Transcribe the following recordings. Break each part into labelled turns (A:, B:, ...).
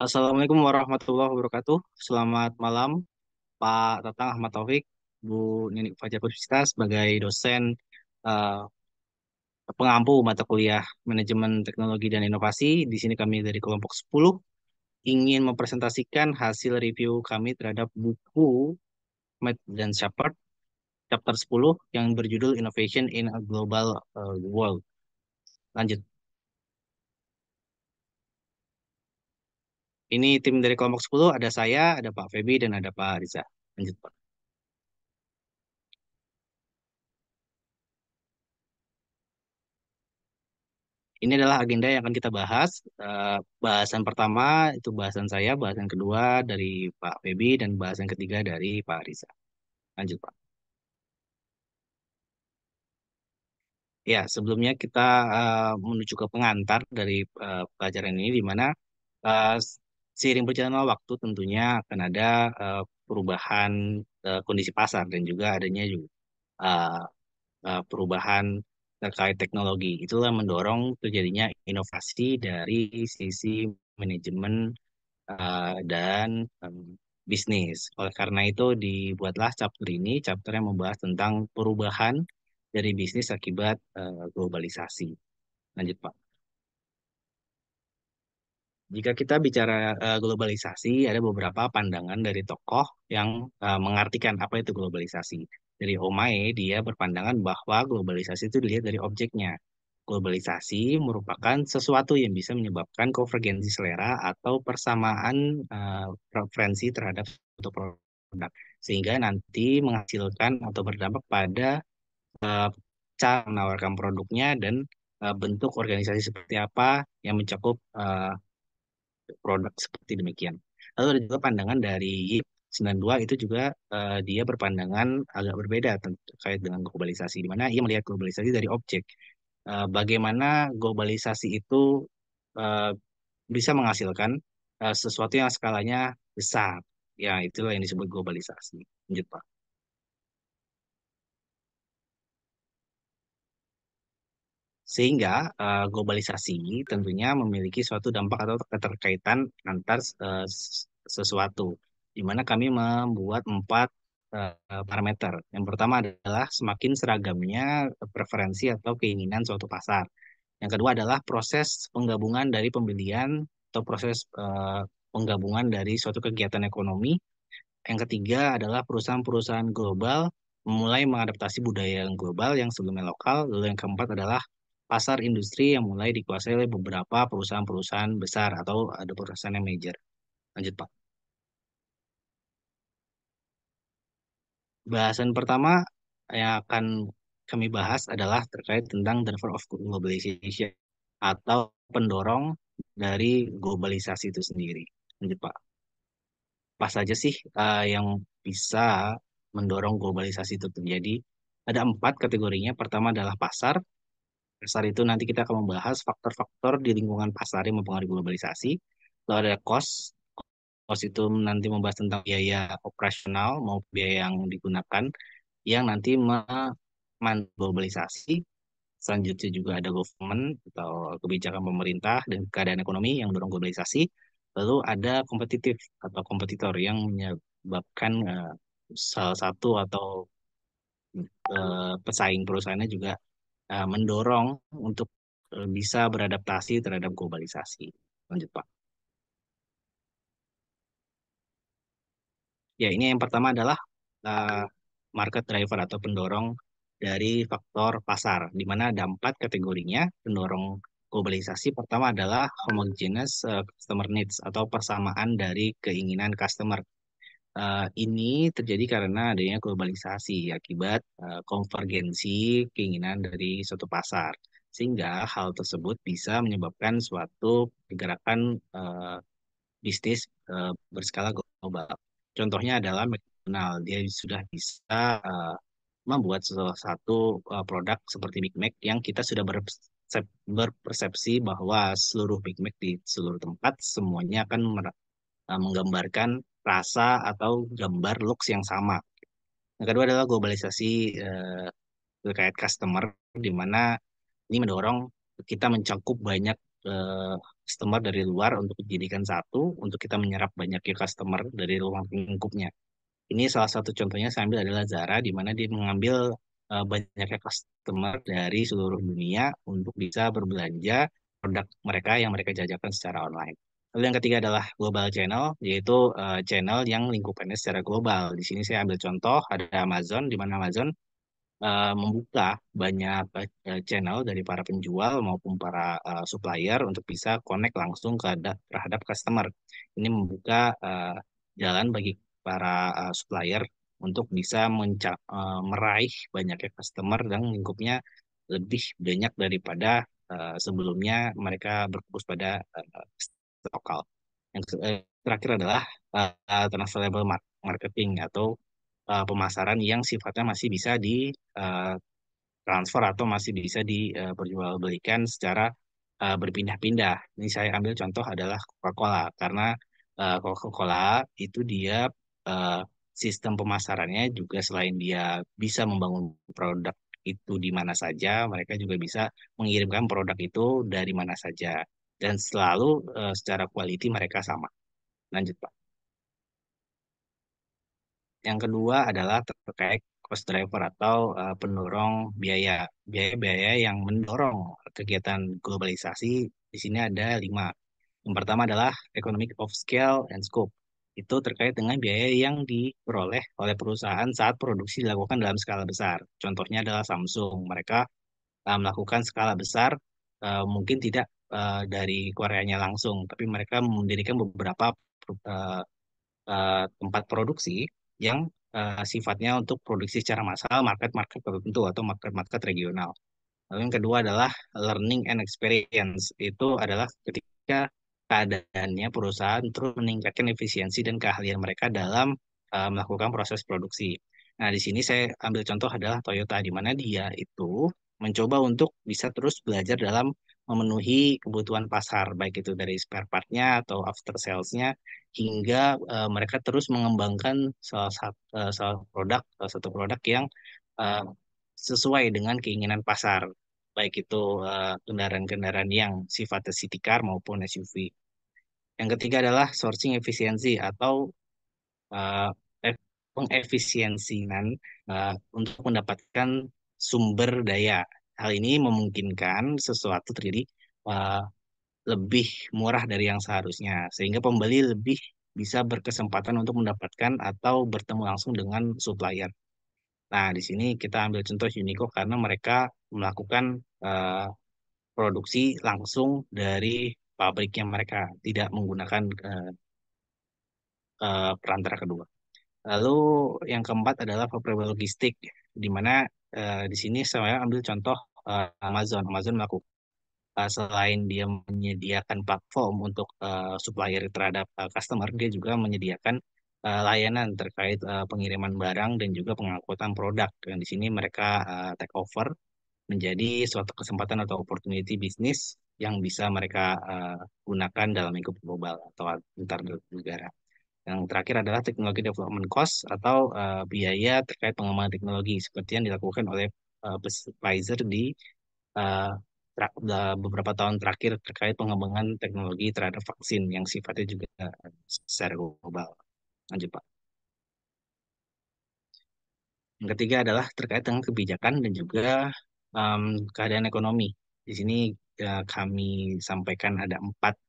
A: Assalamualaikum warahmatullahi wabarakatuh. Selamat malam, Pak Tatang Ahmad Taufik, Bu Ninik Fajar Puspita sebagai dosen eh, pengampu mata kuliah Manajemen Teknologi dan Inovasi. Di sini kami dari kelompok 10 ingin mempresentasikan hasil review kami terhadap buku Matt dan Shepard chapter 10 yang berjudul Innovation in a Global World. Lanjut. Ini tim dari kelompok 10, ada saya, ada Pak Feby, dan ada Pak Riza. Lanjut, Pak. Ini adalah agenda yang akan kita bahas. Bahasan pertama itu bahasan saya, bahasan kedua dari Pak Feby, dan bahasan ketiga dari Pak Riza. Lanjut, Pak. Ya, sebelumnya kita menuju ke pengantar dari pelajaran ini, di mana eh, seiring berjalannya waktu tentunya akan ada perubahan kondisi pasar dan juga adanya juga eh, perubahan terkait teknologi. Itulah mendorong terjadinya inovasi dari sisi manajemen dan bisnis. Oleh karena itu dibuatlah chapter ini, chapter yang membahas tentang perubahan dari bisnis akibat globalisasi. Lanjut, Pak. Jika kita bicara globalisasi, ada beberapa pandangan dari tokoh yang mengartikan apa itu globalisasi. Dari Omae, dia berpandangan bahwa globalisasi itu dilihat dari objeknya. Globalisasi merupakan sesuatu yang bisa menyebabkan konvergensi selera atau persamaan preferensi terhadap suatu produk, sehingga nanti menghasilkan atau berdampak pada eh, cara menawarkan produknya dan bentuk organisasi seperti apa yang mencakup produk seperti demikian. Lalu ada juga pandangan dari Yip 92, itu juga dia berpandangan agak berbeda terkait dengan globalisasi, di mana ia melihat globalisasi dari objek. Bagaimana globalisasi itu eh, bisa menghasilkan sesuatu yang skalanya besar. Ya, itulah yang disebut globalisasi. Lanjut, Pak. Sehingga globalisasi tentunya memiliki suatu dampak atau keterkaitan antar sesuatu, di mana kami membuat empat parameter. Yang pertama adalah semakin seragamnya preferensi atau keinginan suatu pasar. Yang kedua adalah proses penggabungan dari pembelian atau proses penggabungan dari suatu kegiatan ekonomi. Yang ketiga adalah perusahaan-perusahaan global mulai mengadaptasi budaya yang global yang sebelumnya lokal. Lalu yang keempat adalah pasar industri yang mulai dikuasai oleh beberapa perusahaan-perusahaan besar atau ada perusahaan yang major. Lanjut, Pak. Bahasan pertama yang akan kami bahas adalah terkait tentang driver of globalization atau pendorong dari globalisasi itu sendiri. Lanjut, Pak. Apa saja sih yang bisa mendorong globalisasi itu terjadi? Ada empat kategorinya. Pertama adalah pasar. Pasar itu nanti kita akan membahas faktor-faktor di lingkungan pasar yang mempengaruhi globalisasi. Lalu ada cost. Cost itu nanti membahas tentang biaya operasional maupun biaya yang digunakan yang nanti memandu globalisasi. Selanjutnya juga ada government atau kebijakan pemerintah dan keadaan ekonomi yang mendorong globalisasi. Lalu ada kompetitif atau kompetitor yang menyebabkan salah satu atau pesaing perusahaannya juga mendorong untuk bisa beradaptasi terhadap globalisasi. Lanjut, Pak. Ya, ini yang pertama adalah uh, market driver atau pendorong dari faktor pasar, di mana ada empat kategorinya pendorong globalisasi. Pertama adalah homogeneous customer needs atau persamaan dari keinginan customer. Ini terjadi karena adanya globalisasi akibat konvergensi keinginan dari suatu pasar, sehingga hal tersebut bisa menyebabkan suatu pergerakan bisnis berskala global. Contohnya adalah McDonald, dia sudah bisa membuat salah satu produk seperti Big Mac yang kita sudah berpersepsi bahwa seluruh Big Mac di seluruh tempat semuanya akan menggambarkan rasa atau gambar looks yang sama. Yang kedua adalah globalisasi terkait customer, di mana ini mendorong kita mencakup banyak customer dari luar untuk dijadikan satu, untuk kita menyerap banyaknya customer dari ruang lingkupnya. Ini salah satu contohnya saya ambil adalah Zara, di mana dia mengambil banyaknya customer dari seluruh dunia untuk bisa berbelanja produk mereka yang mereka jajakan secara online. Lalu yang ketiga adalah global channel, yaitu channel yang lingkupannya secara global. Di sini saya ambil contoh, ada Amazon, di mana Amazon membuka banyak channel dari para penjual maupun para supplier untuk bisa connect langsung terhadap customer. Ini membuka jalan bagi para supplier untuk bisa meraih banyaknya customer dan lingkupnya lebih banyak daripada sebelumnya mereka berfokus pada lokal. Terakhir adalah transferable marketing atau pemasaran yang sifatnya masih bisa di transfer atau masih bisa diperjualbelikan secara berpindah-pindah. Ini saya ambil contoh adalah Coca-Cola karena Coca-Cola itu dia eh, sistem pemasarannya juga selain dia bisa membangun produk itu di mana saja, mereka juga bisa mengirimkan produk itu dari mana saja dan selalu secara quality mereka sama. Lanjut, Pak. Yang kedua adalah terkait cost driver atau pendorong biaya. Biaya-biaya yang mendorong kegiatan globalisasi di sini ada lima. Yang pertama adalah economic of scale and scope. Itu terkait dengan biaya yang diperoleh oleh perusahaan saat produksi dilakukan dalam skala besar. Contohnya adalah Samsung. Mereka melakukan skala besar, mungkin tidak dari Koreanya langsung, tapi mereka mendirikan beberapa eh, tempat produksi yang sifatnya untuk produksi secara massal, market-market tertentu atau market-market regional. Lalu yang kedua adalah learning and experience. Itu adalah ketika keadaannya perusahaan terus meningkatkan efisiensi dan keahlian mereka dalam melakukan proses produksi. Nah, di sini saya ambil contoh adalah Toyota, di mana dia itu mencoba untuk bisa terus belajar dalam memenuhi kebutuhan pasar, baik itu dari spare part-nya atau after sales-nya, hingga mereka terus mengembangkan salah satu produk yang eh, sesuai dengan keinginan pasar, baik itu kendaraan-kendaraan yang sifatnya city car maupun SUV. Yang ketiga adalah sourcing efisiensi atau eh, pengefisiensian untuk mendapatkan sumber daya. Hal ini memungkinkan sesuatu terjadi eh, lebih murah dari yang seharusnya, sehingga pembeli lebih bisa berkesempatan untuk mendapatkan atau bertemu langsung dengan supplier. Nah, di sini kita ambil contoh Uniqlo karena mereka melakukan eh, produksi langsung dari pabriknya mereka, tidak menggunakan perantara kedua. Lalu yang keempat adalah favorable logistik, di mana di sini saya ambil contoh Amazon. Amazon melakukan selain dia menyediakan platform untuk supplier terhadap customer, dia juga menyediakan layanan terkait pengiriman barang dan juga pengangkutan produk. Dan di sini mereka take over menjadi suatu kesempatan atau opportunity bisnis yang bisa mereka gunakan dalam lingkup global atau antar negara. Yang terakhir adalah teknologi development cost atau biaya terkait pengembangan teknologi seperti yang dilakukan oleh Pfizer di eh, beberapa tahun terakhir terkait pengembangan teknologi terhadap vaksin yang sifatnya juga secara global. Lanjut, Pak. Yang ketiga adalah terkait dengan kebijakan dan juga em, keadaan ekonomi. Di sini kami sampaikan ada empat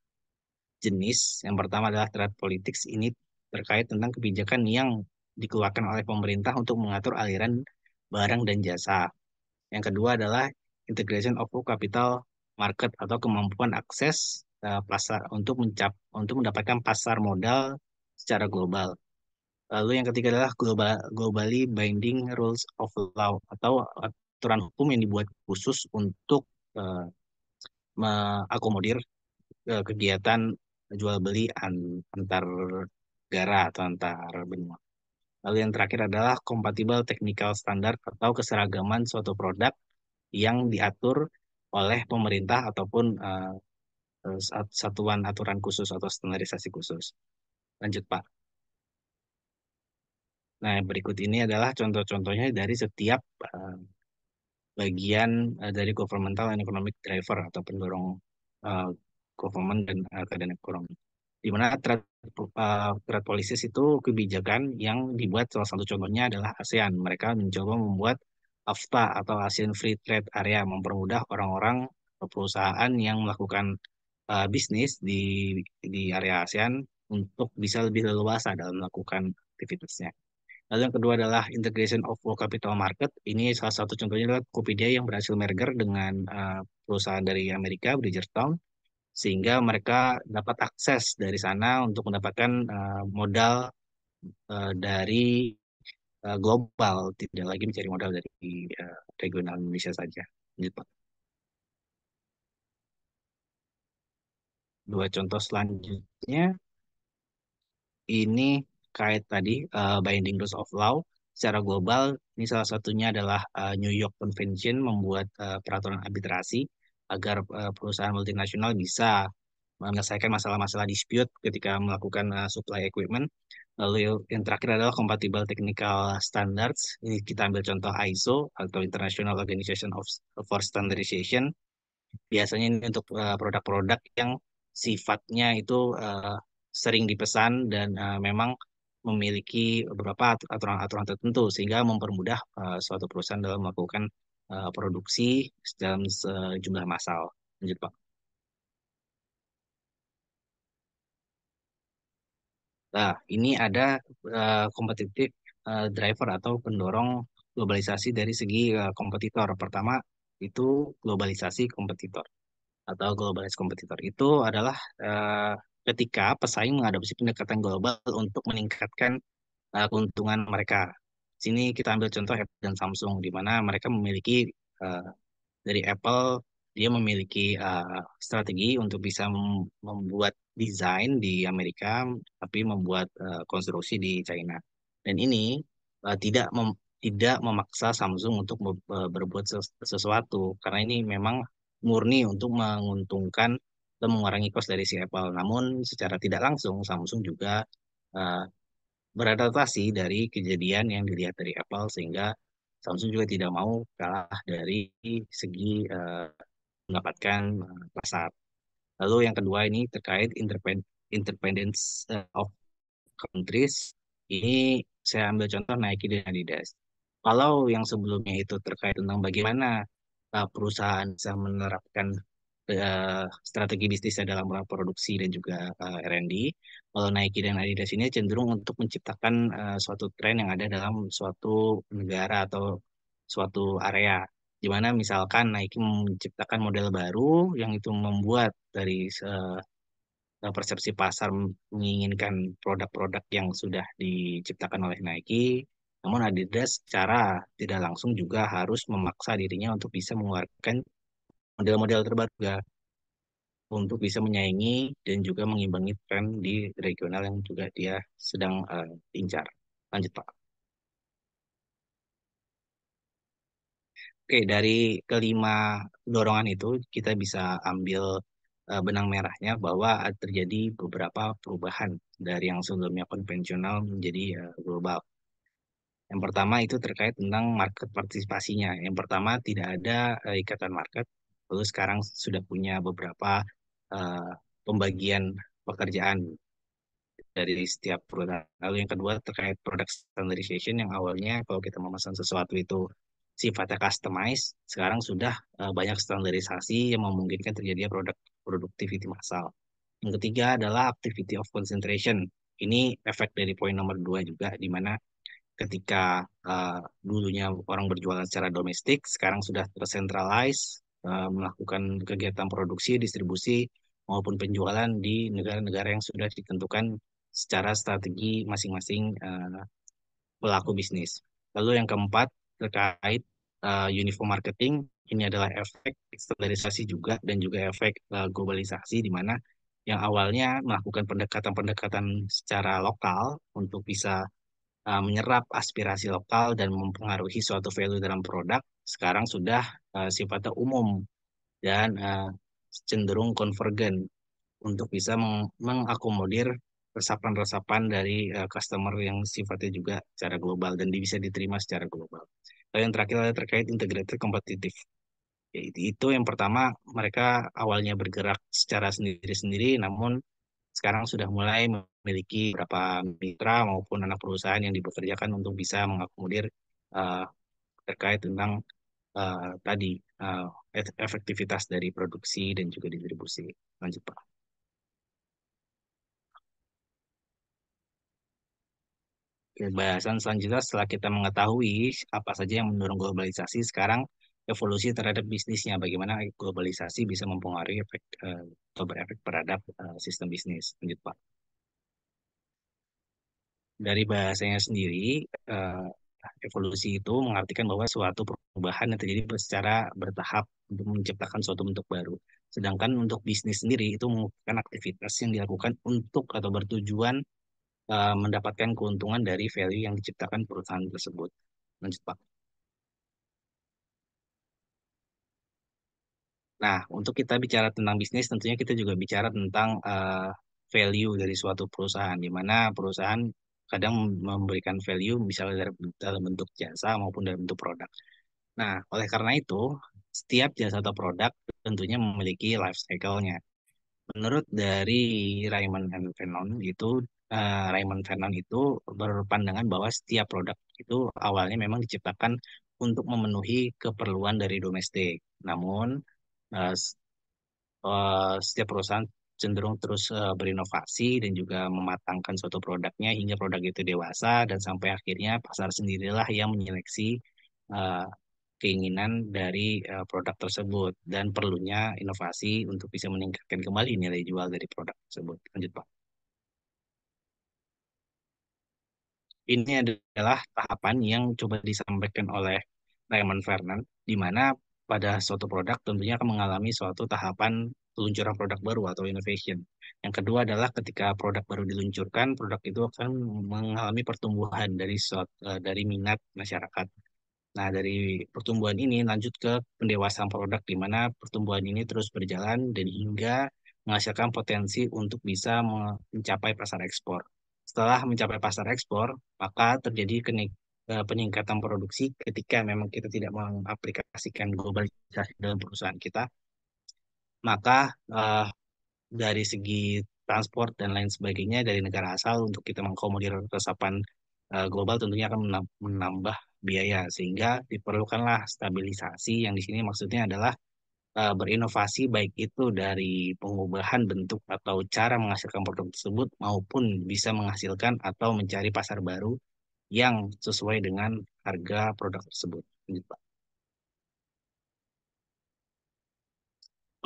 A: jenis. Yang pertama adalah terhadap politik. Ini terkait tentang kebijakan yang dikeluarkan oleh pemerintah untuk mengatur aliran barang dan jasa. Yang kedua adalah integration of capital market atau kemampuan akses pasar untuk mendapatkan pasar modal secara global. Lalu yang ketiga adalah globally binding rules of law atau aturan hukum yang dibuat khusus untuk eh, mengakomodir kegiatan jual beli antar negara atau antar benua. Lalu yang terakhir adalah compatible technical standard atau keseragaman suatu produk yang diatur oleh pemerintah ataupun satuan aturan khusus atau standarisasi khusus. Lanjut, Pak. Nah, berikut ini adalah contoh-contohnya dari setiap bagian dari governmental and economic driver atau pendorong government dan keadaan ekonomi. Di mana trade policies itu kebijakan yang dibuat, salah satu contohnya adalah ASEAN. Mereka mencoba membuat AFTA atau ASEAN Free Trade Area, mempermudah orang-orang atau perusahaan yang melakukan bisnis di area ASEAN untuk bisa lebih leluasa dalam melakukan aktivitasnya. Lalu yang kedua adalah integration of all capital market. Ini salah satu contohnya adalah Tokopedia yang berhasil merger dengan perusahaan dari Amerika, Bridgestone, sehingga mereka dapat akses dari sana untuk mendapatkan modal dari global, tidak lagi mencari modal dari regional Indonesia saja. Gitu. Dua contoh selanjutnya ini kait tadi binding rules of law secara global. Ini salah satunya adalah New York Convention membuat peraturan arbitrasi agar perusahaan multinasional bisa menyelesaikan masalah-masalah dispute ketika melakukan supply equipment. Lalu yang terakhir adalah compatible technical standards. Ini kita ambil contoh ISO atau International Organization for Standardization. Biasanya ini untuk produk-produk yang sifatnya itu sering dipesan dan memang memiliki beberapa aturan-aturan tertentu sehingga mempermudah suatu perusahaan dalam melakukan produksi dalam sejumlah massal. Lanjut, Pak. Nah, ini ada kompetitif driver atau pendorong globalisasi dari segi kompetitor. Pertama, itu globalisasi kompetitor atau globalized kompetitor. Itu adalah ketika pesaing mengadopsi pendekatan global untuk meningkatkan keuntungan mereka. Sini kita ambil contoh Apple dan Samsung, di mana mereka memiliki eh, dari Apple, dia memiliki strategi untuk bisa membuat desain di Amerika, tapi membuat konstruksi di China. Dan ini tidak memaksa Samsung untuk berbuat sesuatu, karena ini memang murni untuk menguntungkan atau mengurangi kos dari si Apple. Namun secara tidak langsung Samsung juga eh, beradaptasi dari kejadian yang dilihat dari Apple, sehingga Samsung juga tidak mau kalah dari segi mendapatkan pasar. Lalu yang kedua ini terkait independence of countries. Ini saya ambil contoh Nike dan Adidas. Kalau yang sebelumnya itu terkait tentang bagaimana perusahaan bisa menerapkan strategi bisnisnya dalam produksi dan juga R&D. Kalau Nike dan Adidas ini cenderung untuk menciptakan suatu tren yang ada dalam suatu negara atau suatu area. Di mana misalkan Nike menciptakan model baru yang itu membuat dari persepsi pasar menginginkan produk-produk yang sudah diciptakan oleh Nike. Namun Adidas secara tidak langsung juga harus memaksa dirinya untuk bisa mengeluarkan model-model terbaru juga untuk bisa menyaingi dan juga mengimbangi tren di regional yang juga dia sedang incar. Lanjut, Pak. Oke, dari kelima dorongan itu kita bisa ambil benang merahnya bahwa terjadi beberapa perubahan dari yang sebelumnya konvensional menjadi global. Yang pertama itu terkait tentang market partisipasinya. Yang pertama tidak ada ikatan market, lalu sekarang sudah punya beberapa eh, pembagian pekerjaan dari setiap produk. Lalu yang kedua terkait product standardization, yang awalnya kalau kita memesan sesuatu itu sifatnya customized, sekarang sudah banyak standarisasi yang memungkinkan terjadinya produk productivity massal. Yang ketiga adalah activity of concentration. Ini efek dari poin nomor dua juga, di mana ketika dulunya orang berjualan secara domestik, sekarang sudah tersentralize, melakukan kegiatan produksi, distribusi, maupun penjualan di negara-negara yang sudah ditentukan secara strategi masing-masing pelaku bisnis. Lalu yang keempat terkait uniform marketing, ini adalah efek standarisasi juga dan juga efek globalisasi, di mana yang awalnya melakukan pendekatan-pendekatan secara lokal untuk bisa menyerap aspirasi lokal dan mempengaruhi suatu value dalam produk, sekarang sudah sifatnya umum dan cenderung konvergen untuk bisa mengakomodir resapan-resapan dari customer yang sifatnya juga secara global dan bisa diterima secara global. Lalu yang terakhir adalah terkait integrated kompetitif. Itu yang pertama, mereka awalnya bergerak secara sendiri-sendiri, namun sekarang sudah mulai memiliki beberapa mitra maupun anak perusahaan yang dipekerjakan untuk bisa mengakomodir eh, terkait tentang tadi eh, efektivitas dari produksi dan juga distribusi. Lanjut, Pak. Oke, bahasan selanjutnya setelah kita mengetahui apa saja yang mendorong globalisasi, sekarang evolusi terhadap bisnisnya, bagaimana globalisasi bisa mempengaruhi efek atau berefek terhadap sistem bisnis. Lanjut, Pak. Dari bahasanya sendiri, eh, evolusi itu mengartikan bahwa suatu perubahan yang terjadi secara bertahap untuk menciptakan suatu bentuk baru. Sedangkan untuk bisnis sendiri itu merupakan aktivitas yang dilakukan untuk atau bertujuan mendapatkan keuntungan dari value yang diciptakan perusahaan tersebut. Lanjut, Pak. Nah, untuk kita bicara tentang bisnis, tentunya kita juga bicara tentang value dari suatu perusahaan, di mana perusahaan kadang memberikan value misalnya dalam bentuk jasa maupun dalam bentuk produk. Nah, oleh karena itu, setiap jasa atau produk tentunya memiliki life cycle-nya. Menurut dari Raymond Vernon itu berpandangan bahwa setiap produk itu awalnya memang diciptakan untuk memenuhi keperluan dari domestik. Namun, eh, setiap perusahaan cenderung terus berinovasi dan juga mematangkan suatu produknya hingga produk itu dewasa dan sampai akhirnya pasar sendirilah yang menyeleksi eh, keinginan dari produk tersebut dan perlunya inovasi untuk bisa meningkatkan kembali nilai jual dari produk tersebut. Lanjut, Pak. Ini adalah tahapan yang coba disampaikan oleh Raymond Fernand, di mana pada suatu produk tentunya akan mengalami suatu tahapan peluncuran produk baru atau innovation. Yang kedua adalah ketika produk baru diluncurkan, produk itu akan mengalami pertumbuhan dari minat masyarakat. Nah, dari pertumbuhan ini lanjut ke pendewasaan produk, di mana pertumbuhan ini terus berjalan dan hingga menghasilkan potensi untuk bisa mencapai pasar ekspor. Setelah mencapai pasar ekspor, maka terjadi peningkatan produksi ketika memang kita tidak mengaplikasikan globalisasi dalam perusahaan kita, maka dari segi transport dan lain sebagainya dari negara asal untuk kita mengakomodir resapan global tentunya akan menambah biaya sehingga diperlukanlah stabilisasi yang di sini maksudnya adalah berinovasi baik itu dari pengubahan bentuk atau cara menghasilkan produk tersebut maupun bisa menghasilkan atau mencari pasar baru yang sesuai dengan harga produk tersebut. Gitu, Pak.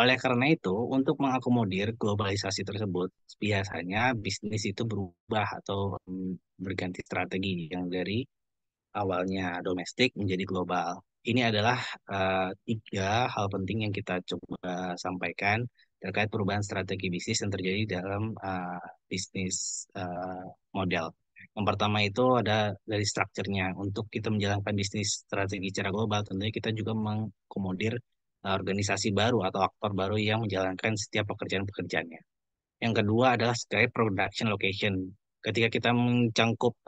A: Oleh karena itu, untuk mengakomodir globalisasi tersebut, biasanya bisnis itu berubah atau berganti strategi yang dari awalnya domestik menjadi global. Ini adalah tiga hal penting yang kita coba sampaikan terkait perubahan strategi bisnis yang terjadi dalam bisnis model. Yang pertama itu ada dari strukturnya. Untuk kita menjalankan bisnis strategi secara global, tentunya kita juga mengakomodir organisasi baru atau aktor baru yang menjalankan setiap pekerjaan-pekerjaannya. Yang kedua adalah terkait production location. Ketika kita mencangkup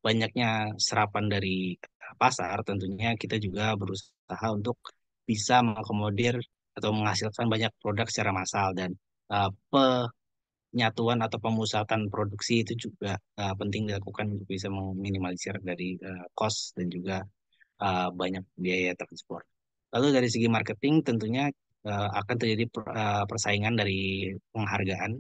A: banyaknya serapan dari pasar, tentunya kita juga berusaha untuk bisa mengakomodir atau menghasilkan banyak produk secara massal dan penyatuan atau pemusatan produksi itu juga penting dilakukan untuk bisa meminimalisir dari cost dan juga banyak biaya transport. Lalu dari segi marketing tentunya akan terjadi persaingan dari penghargaan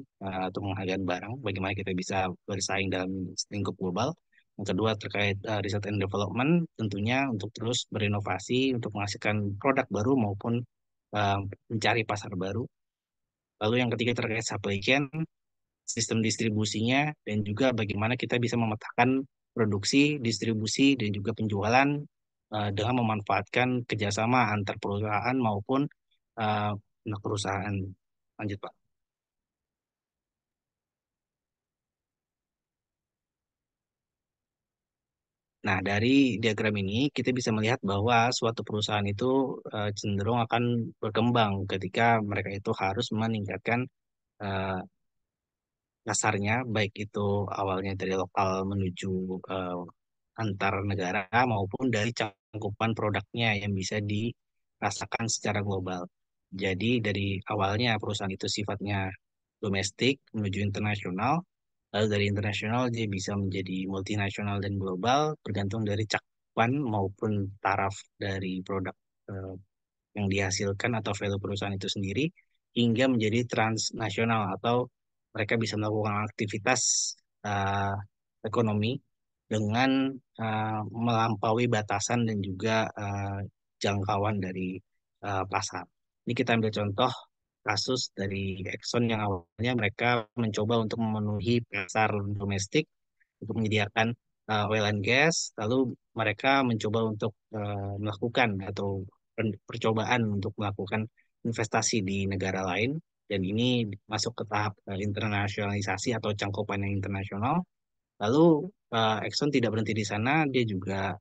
A: atau penghargaan barang, bagaimana kita bisa bersaing dalam lingkup global. Yang kedua terkait research and development, tentunya untuk terus berinovasi untuk menghasilkan produk baru maupun uh, mencari pasar baru. Lalu yang ketiga terkait supply chain, sistem distribusinya, dan juga bagaimana kita bisa memetakan produksi, distribusi, dan juga penjualan dengan memanfaatkan kerjasama antar perusahaan maupun eh, anak perusahaan. Lanjut, Pak. Nah, dari diagram ini kita bisa melihat bahwa suatu perusahaan itu cenderung akan berkembang ketika mereka itu harus meningkatkan eh, dasarnya, baik itu awalnya dari lokal menuju eh, antar negara maupun dari cangkupan produknya yang bisa rasakan secara global. Jadi dari awalnya perusahaan itu sifatnya domestik menuju internasional, lalu dari internasional dia bisa menjadi multinasional dan global bergantung dari cakupan maupun taraf dari produk eh, yang dihasilkan atau value perusahaan itu sendiri hingga menjadi transnasional atau mereka bisa melakukan aktivitas uh, ekonomi dengan melampaui batasan dan juga jangkauan dari pasar. Ini kita ambil contoh kasus dari Exxon yang awalnya mereka mencoba untuk memenuhi pasar domestik untuk menyediakan oil and gas, lalu mereka mencoba untuk melakukan atau percobaan untuk melakukan investasi di negara lain, dan ini masuk ke tahap internasionalisasi atau cangkupan yang internasional. Lalu Exxon tidak berhenti di sana, dia juga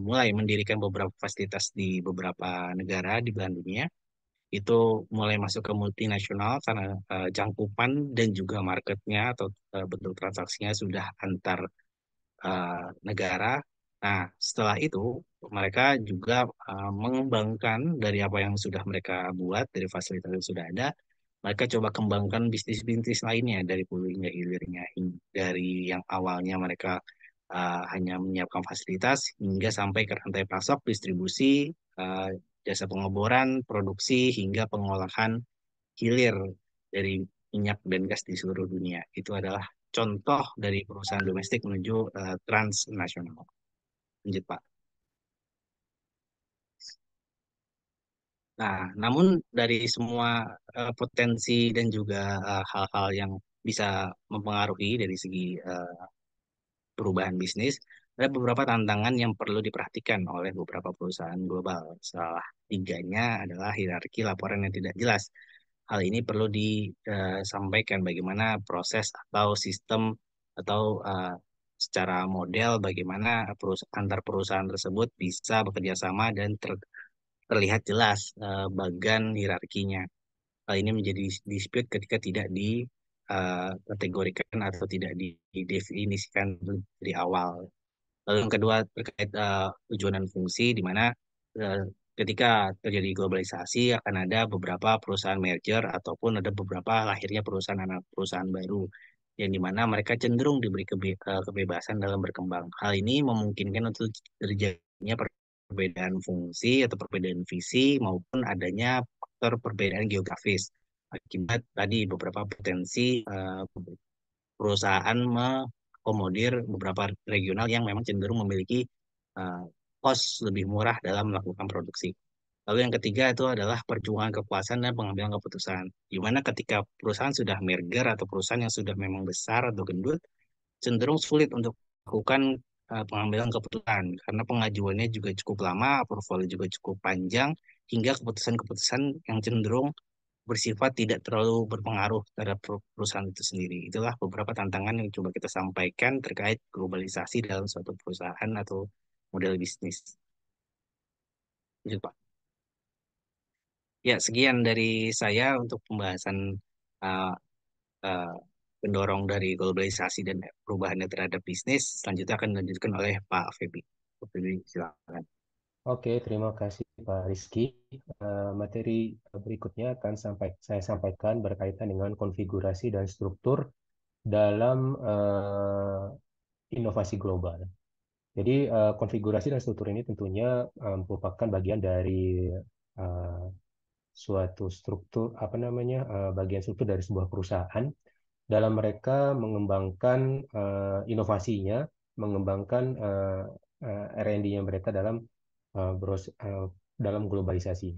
A: mulai mendirikan beberapa fasilitas di beberapa negara di belahan dunia. Itu mulai masuk ke multinasional karena jangkupan dan juga marketnya atau bentuk transaksinya sudah antar negara. Nah, setelah itu mereka juga mengembangkan dari apa yang sudah mereka buat, dari fasilitas yang sudah ada, mereka coba kembangkan bisnis-bisnis lainnya dari hulu hingga hilirnya. Dari yang awalnya mereka hanya menyiapkan fasilitas hingga sampai ke rantai pasok, distribusi, uh, jasa pengeboran, produksi, hingga pengolahan hilir dari minyak dan gas di seluruh dunia. Itu adalah contoh dari perusahaan domestik menuju transnasional. Lanjut, Pak. Nah, namun dari semua potensi dan juga hal-hal yang bisa mempengaruhi dari segi perubahan bisnis, ada beberapa tantangan yang perlu diperhatikan oleh beberapa perusahaan global. Salah tiganya adalah hierarki laporan yang tidak jelas. Hal ini perlu disampaikan bagaimana proses atau sistem atau secara model bagaimana antar perusahaan tersebut bisa bekerja sama dan terlihat jelas bagan hierarkinya. Hal ini menjadi dispute ketika tidak dikategorikan atau tidak didefinisikan dari awal. Lalu yang kedua terkait tujuan dan fungsi, di mana eh, ketika terjadi globalisasi akan ada beberapa perusahaan merger ataupun ada beberapa lahirnya perusahaan anak perusahaan baru yang di mana mereka cenderung diberi kebebasan dalam berkembang. Hal ini memungkinkan untuk terjadinya perbedaan fungsi atau perbedaan visi maupun adanya faktor perbedaan geografis. Akibat tadi beberapa potensi perusahaan mengakomodir beberapa regional yang memang cenderung memiliki uh, cost lebih murah dalam melakukan produksi. Lalu yang ketiga itu adalah perjuangan kekuasaan dan pengambilan keputusan. Di mana ketika perusahaan sudah merger atau perusahaan yang sudah memang besar atau gendut, cenderung sulit untuk melakukan pengambilan keputusan karena pengajuannya juga cukup lama, approval juga cukup panjang, hingga keputusan-keputusan yang cenderung bersifat tidak terlalu berpengaruh terhadap perusahaan itu sendiri. Itulah beberapa tantangan yang coba kita sampaikan terkait globalisasi dalam suatu perusahaan atau model bisnis. Lanjut, Pak. Ya, sekian dari saya untuk pembahasan uh, uh, pendorong dari globalisasi dan perubahannya terhadap bisnis. Selanjutnya akan dilanjutkan oleh Pak Febi. Pak Febi, silakan.
B: Oke, terima kasih Pak Rizky. Materi berikutnya akan saya sampaikan berkaitan dengan konfigurasi dan struktur dalam inovasi global. Jadi, konfigurasi dan struktur ini tentunya merupakan bagian dari eh, suatu struktur, apa namanya, bagian struktur dari sebuah perusahaan dalam mereka mengembangkan inovasinya, mengembangkan R&D-nya mereka dalam globalisasi.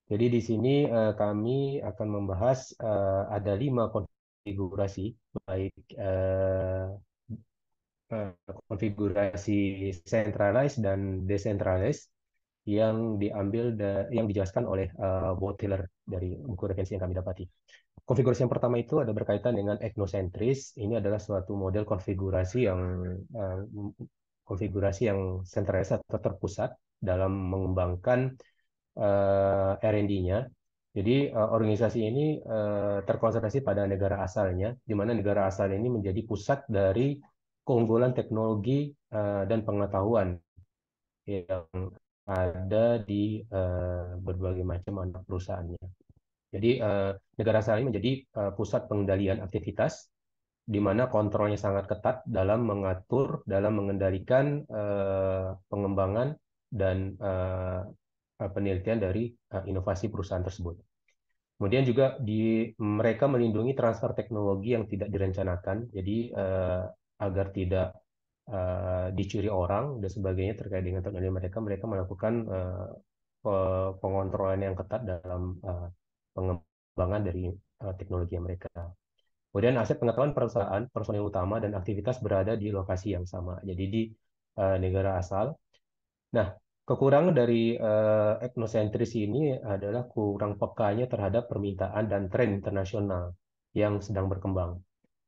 B: Jadi di sini kami akan membahas ada 5 konfigurasi, baik eh, konfigurasi centralized dan decentralized yang dijelaskan oleh Bob Taylor dari buku referensi yang kami dapati. Konfigurasi yang pertama itu ada berkaitan dengan etnosentris. Ini adalah suatu model eh, konfigurasi yang sentralis atau terpusat dalam mengembangkan R&D-nya. Jadi organisasi ini terkonsentrasi pada negara asalnya, di mana negara asal ini menjadi pusat dari keunggulan teknologi dan pengetahuan yang ada di berbagai macam anak perusahaannya. Jadi negara asal ini menjadi pusat pengendalian aktivitas di mana kontrolnya sangat ketat dalam mengatur, dalam mengendalikan pengembangan dan penelitian dari inovasi perusahaan tersebut. Kemudian juga mereka melindungi transfer teknologi yang tidak direncanakan, jadi agar tidak dicuri orang dan sebagainya terkait dengan teknologi mereka, mereka melakukan pengontrolan yang ketat dalam pengembangan dari teknologi mereka. Kemudian aset pengetahuan perusahaan, personil utama, dan aktivitas berada di lokasi yang sama, jadi di negara asal. Nah, kekurangan dari etnosentris ini adalah kurang pekanya terhadap permintaan dan tren internasional yang sedang berkembang.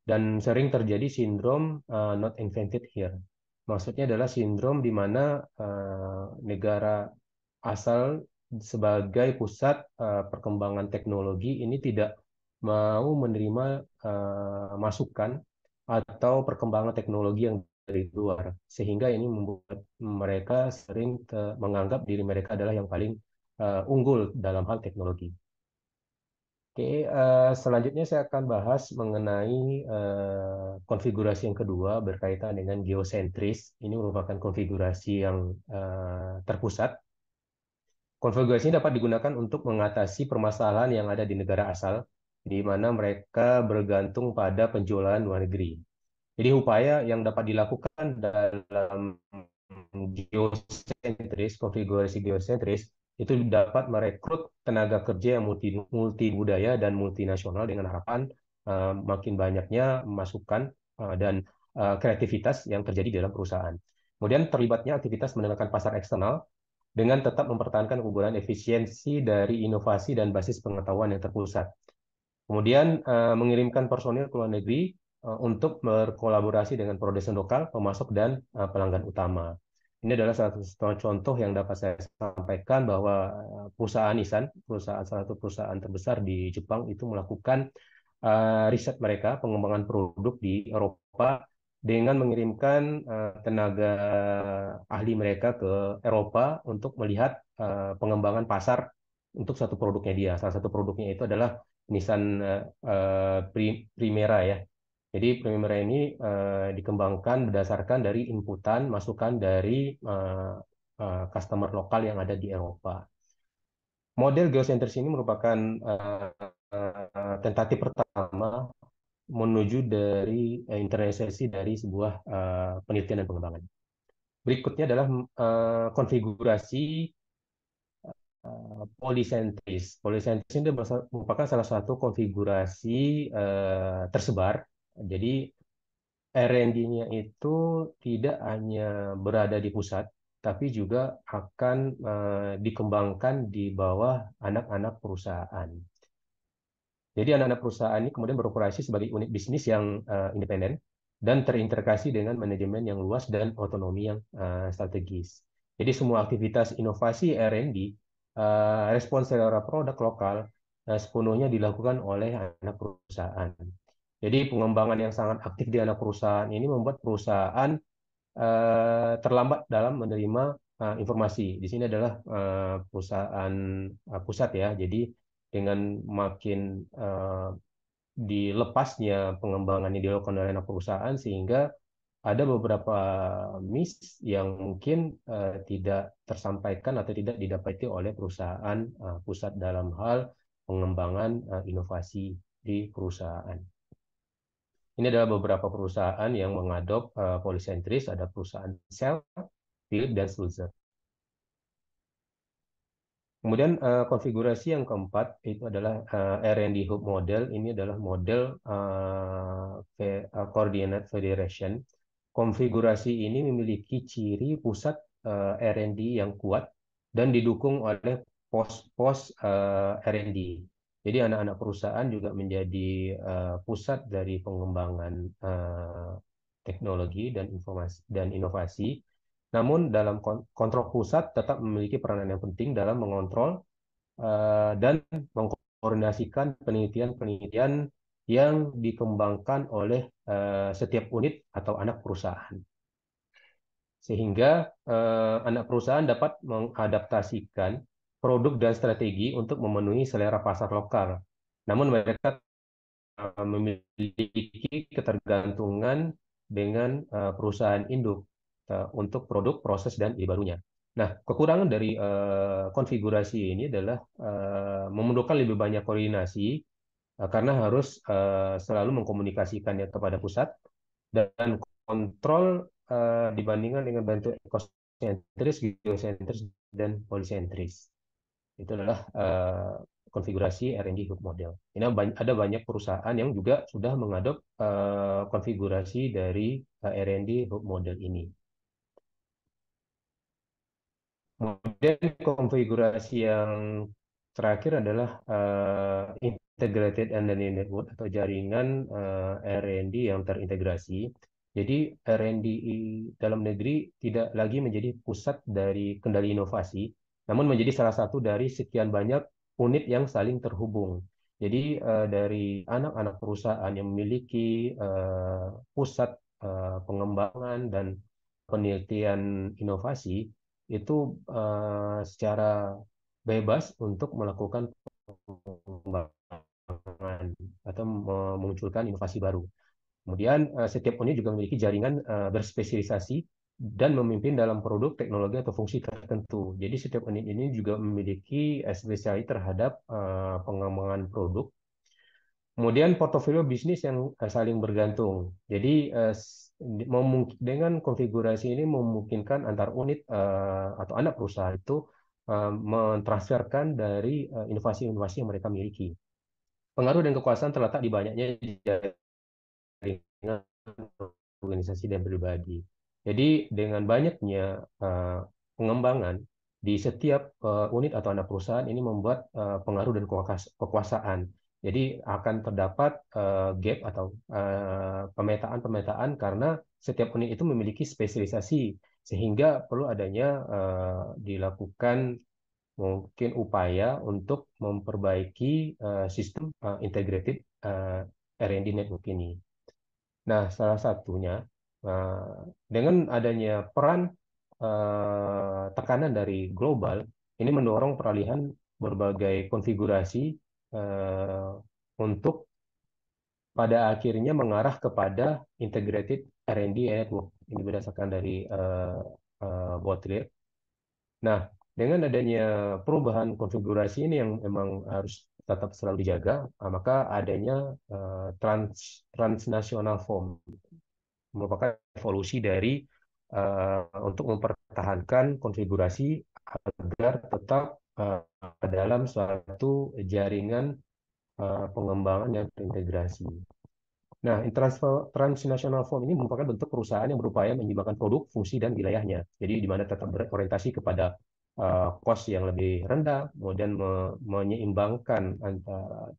B: Dan sering terjadi sindrom not invented here. Maksudnya adalah sindrom di mana negara asal sebagai pusat perkembangan teknologi ini tidak mau menerima masukan atau perkembangan teknologi yang dari luar, sehingga ini membuat mereka sering menganggap diri mereka adalah yang paling unggul dalam hal teknologi. Oke, selanjutnya saya akan bahas mengenai konfigurasi yang kedua berkaitan dengan geosentris. Ini merupakan konfigurasi yang terpusat. Konfigurasi ini dapat digunakan untuk mengatasi permasalahan yang ada di negara asal, di mana mereka bergantung pada penjualan luar negeri. Jadi upaya yang dapat dilakukan dalam geosentris, konfigurasi geosentris, itu dapat merekrut tenaga kerja yang multi budaya dan multinasional dengan harapan makin banyaknya masukan dan kreativitas yang terjadi di dalam perusahaan. Kemudian terlibatnya aktivitas mendengarkan pasar eksternal dengan tetap mempertahankan keunggulan efisiensi dari inovasi dan basis pengetahuan yang terpusat. Kemudian mengirimkan personil ke luar negeri untuk berkolaborasi dengan produsen lokal, pemasok, dan pelanggan utama. Ini adalah salah satu contoh yang dapat saya sampaikan bahwa perusahaan Nissan, salah satu perusahaan terbesar di Jepang itu melakukan riset mereka, pengembangan produk di Eropa dengan mengirimkan tenaga ahli mereka ke Eropa untuk melihat pengembangan pasar untuk satu produknya dia. Salah satu produknya itu adalah Nissan Primera ya. Jadi Primera ini dikembangkan berdasarkan dari inputan masukan dari customer lokal yang ada di Eropa. Model geosentris ini merupakan tentatif pertama menuju dari internalisasi dari sebuah penelitian dan pengembangan. Berikutnya adalah konfigurasi polisentris. Polisentris ini merupakan salah satu konfigurasi tersebar. Jadi R&D-nya itu tidak hanya berada di pusat, tapi juga akan dikembangkan di bawah anak-anak perusahaan. Jadi anak-anak perusahaan ini kemudian beroperasi sebagai unit bisnis yang independen dan terintegrasi dengan manajemen yang luas dan otonomi yang strategis. Jadi semua aktivitas inovasi R&D, respons secara produk lokal, sepenuhnya dilakukan oleh anak perusahaan. Jadi pengembangan yang sangat aktif di anak perusahaan ini membuat perusahaan terlambat dalam menerima informasi. Di sini adalah perusahaan pusat ya. Jadi dengan makin dilepasnya pengembangan yang dilakukan oleh anak perusahaan sehingga ada beberapa miss yang mungkin tidak tersampaikan atau tidak didapati oleh perusahaan pusat dalam hal pengembangan inovasi di perusahaan. Ini adalah beberapa perusahaan yang mengadop polisentris, ada perusahaan Shell, Philips, dan Sulzer. Kemudian konfigurasi yang keempat itu adalah R&D Hub Model. Ini adalah model Coordinate Federation. Konfigurasi ini memiliki ciri pusat R&D yang kuat dan didukung oleh pos-pos R&D. Jadi anak-anak perusahaan juga menjadi pusat dari pengembangan teknologi dan informasi dan inovasi. Namun dalam kontrol pusat tetap memiliki peranan yang penting dalam mengontrol dan mengkoordinasikan penelitian-penelitian yang dikembangkan oleh setiap unit atau anak perusahaan. sehingga anak perusahaan dapat mengadaptasikan produk dan strategi untuk memenuhi selera pasar lokal. Namun mereka memiliki ketergantungan dengan perusahaan induk untuk produk, proses, dan ide barunya. Nah, kekurangan dari konfigurasi ini adalah memerlukan lebih banyak koordinasi karena harus selalu mengkomunikasikannya kepada pusat dan kontrol dibandingkan dengan bentuk ekosentris, geosentris, dan polisentris. Itu adalah konfigurasi R&D hub model. Ini ada banyak perusahaan yang juga sudah mengadop konfigurasi dari R&D hub model ini. Kemudian konfigurasi yang terakhir adalah integrated underneath network atau jaringan R&D yang terintegrasi. Jadi R&D dalam negeri tidak lagi menjadi pusat dari kendali inovasi, namun menjadi salah satu dari sekian banyak unit yang saling terhubung. Jadi dari anak-anak perusahaan yang memiliki pusat pengembangan dan penelitian inovasi itu secara bebas untuk melakukan pengembangan atau memunculkan inovasi baru. Kemudian setiap unit juga memiliki jaringan berspesialisasi dan memimpin dalam produk, teknologi, atau fungsi tertentu. Jadi setiap unit ini juga memiliki spesialis terhadap pengembangan produk. Kemudian portofolio bisnis yang saling bergantung. Jadi dengan konfigurasi ini memungkinkan antar unit atau anak perusahaan itu mentransferkan dari inovasi-inovasi yang mereka miliki. Pengaruh dan kekuasaan terletak di banyaknya jaringan organisasi dan pribadi. Jadi dengan banyaknya pengembangan di setiap unit atau anak perusahaan ini membuat pengaruh dan kekuasaan. Jadi akan terdapat gap atau pemetaan-pemetaan karena setiap unit itu memiliki spesialisasi sehingga perlu adanya dilakukan mungkin upaya untuk memperbaiki sistem integrated R&D network ini. Nah, salah satunya dengan adanya peran tekanan dari global, ini mendorong peralihan berbagai konfigurasi eh, untuk pada akhirnya mengarah kepada integrated R&D network. Ini berdasarkan dari Botrier. Nah, dengan adanya perubahan konfigurasi ini yang memang harus tetap selalu dijaga, maka adanya transnational form merupakan evolusi dari untuk mempertahankan konfigurasi agar tetap dalam suatu jaringan pengembangan yang terintegrasi. Nah, transnational firm ini merupakan bentuk perusahaan yang berupaya menyeimbangkan produk, fungsi, dan wilayahnya. Jadi, di mana tetap berorientasi kepada cost yang lebih rendah, kemudian menyeimbangkan antara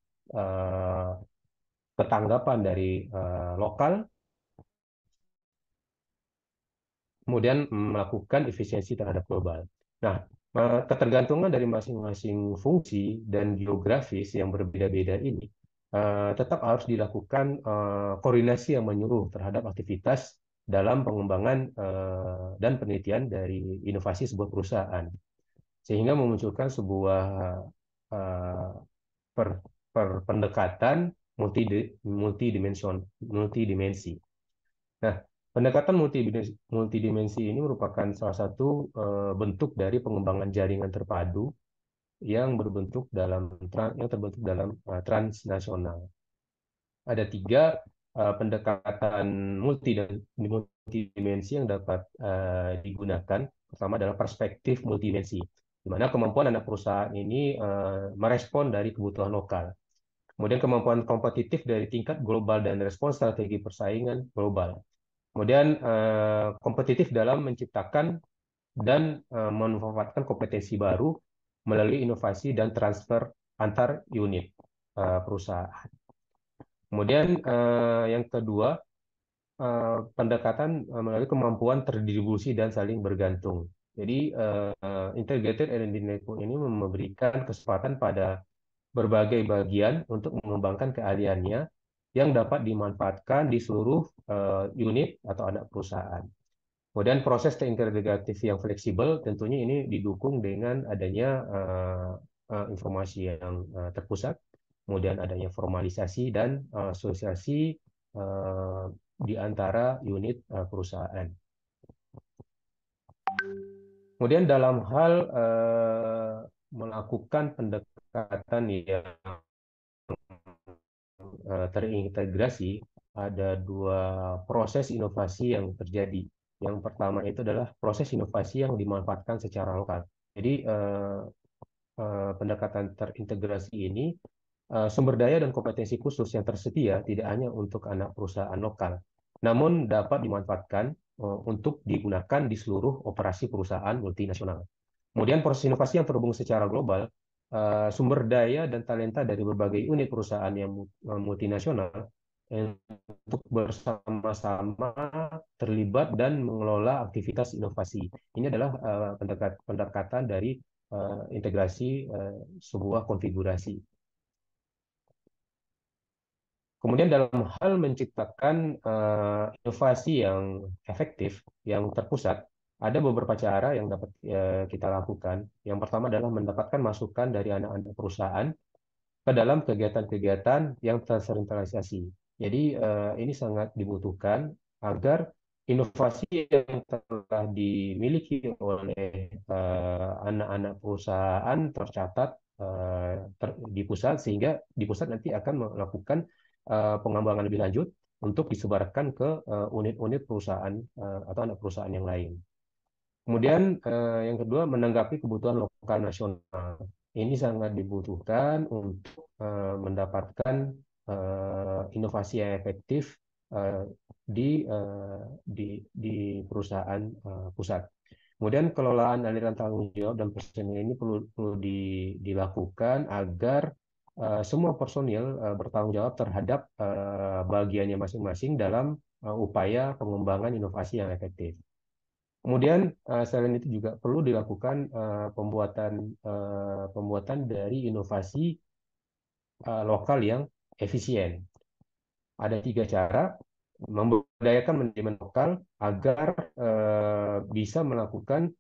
B: ketanggapan dari lokal, kemudian melakukan efisiensi terhadap global. Nah, ketergantungan dari masing-masing fungsi dan geografis yang berbeda-beda ini tetap harus dilakukan koordinasi yang menyeluruh terhadap aktivitas dalam pengembangan dan penelitian dari inovasi sebuah perusahaan, sehingga memunculkan sebuah uh, pendekatan multidimensi. Nah, pendekatan multidimensi ini merupakan salah satu bentuk dari pengembangan jaringan terpadu yang terbentuk dalam transnasional. Ada tiga pendekatan multidimensi yang dapat digunakan. Pertama adalah perspektif multidimensi, di mana kemampuan anak perusahaan ini merespon dari kebutuhan lokal. Kemudian kemampuan kompetitif dari tingkat global dan respons strategi persaingan global. Kemudian kompetitif dalam menciptakan dan memanfaatkan kompetensi baru melalui inovasi dan transfer antar unit perusahaan. Kemudian yang kedua, pendekatan melalui kemampuan terdistribusi dan saling bergantung. Jadi integrated R&D network ini memberikan kesempatan pada berbagai bagian untuk mengembangkan keahliannya yang dapat dimanfaatkan di seluruh unit atau anak perusahaan. Kemudian proses terintegratif yang fleksibel tentunya ini didukung dengan adanya informasi yang terpusat, kemudian adanya formalisasi dan asosiasi eh, di antara unit perusahaan. Kemudian dalam hal melakukan pendekatan yang terintegrasi, ada dua proses inovasi yang terjadi. Yang pertama itu adalah proses inovasi yang dimanfaatkan secara lokal. Jadi pendekatan terintegrasi ini sumber daya dan kompetensi khusus yang tersedia tidak hanya untuk anak perusahaan lokal, namun dapat dimanfaatkan untuk digunakan di seluruh operasi perusahaan multinasional. Kemudian proses inovasi yang terhubung secara global, sumber daya dan talenta dari berbagai unit perusahaan yang multinasional untuk bersama-sama terlibat dan mengelola aktivitas inovasi. Ini adalah pendekatan dari integrasi sebuah konfigurasi. Kemudian dalam hal menciptakan inovasi yang efektif, yang terpusat, ada beberapa cara yang dapat kita lakukan. Yang pertama adalah mendapatkan masukan dari anak-anak perusahaan ke dalam kegiatan-kegiatan yang tersentralisasi. Jadi ini sangat dibutuhkan agar inovasi yang telah dimiliki oleh anak-anak perusahaan tercatat di pusat, sehingga di pusat nanti akan melakukan pengembangan lebih lanjut untuk disebarkan ke unit-unit perusahaan atau anak perusahaan yang lain. Kemudian yang kedua, menanggapi kebutuhan lokal nasional. Ini sangat dibutuhkan untuk mendapatkan inovasi yang efektif eh, di perusahaan pusat. Kemudian kelolaan aliran tanggung jawab dan personil ini perlu dilakukan agar semua personil bertanggung jawab terhadap bagiannya masing-masing dalam upaya pengembangan inovasi yang efektif. Kemudian selain itu juga perlu dilakukan pembuatan dari inovasi lokal yang efisien. Ada tiga cara memberdayakan manajemen lokal agar bisa melakukan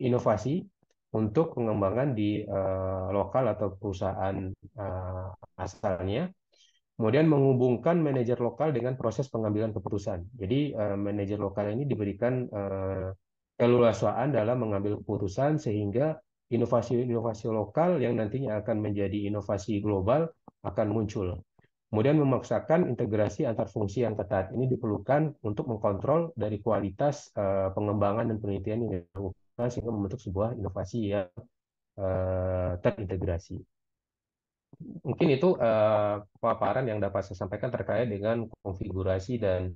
B: inovasi untuk pengembangan di lokal atau perusahaan asalnya. Kemudian menghubungkan manajer lokal dengan proses pengambilan keputusan. Jadi manajer lokal ini diberikan keleluasaan dalam mengambil keputusan sehingga inovasi-inovasi lokal yang nantinya akan menjadi inovasi global akan muncul. Kemudian memaksakan integrasi antar fungsi yang ketat. Ini diperlukan untuk mengkontrol dari kualitas pengembangan dan penelitian yang dilakukan sehingga membentuk sebuah inovasi yang terintegrasi. Mungkin itu paparan yang dapat saya sampaikan terkait dengan konfigurasi dan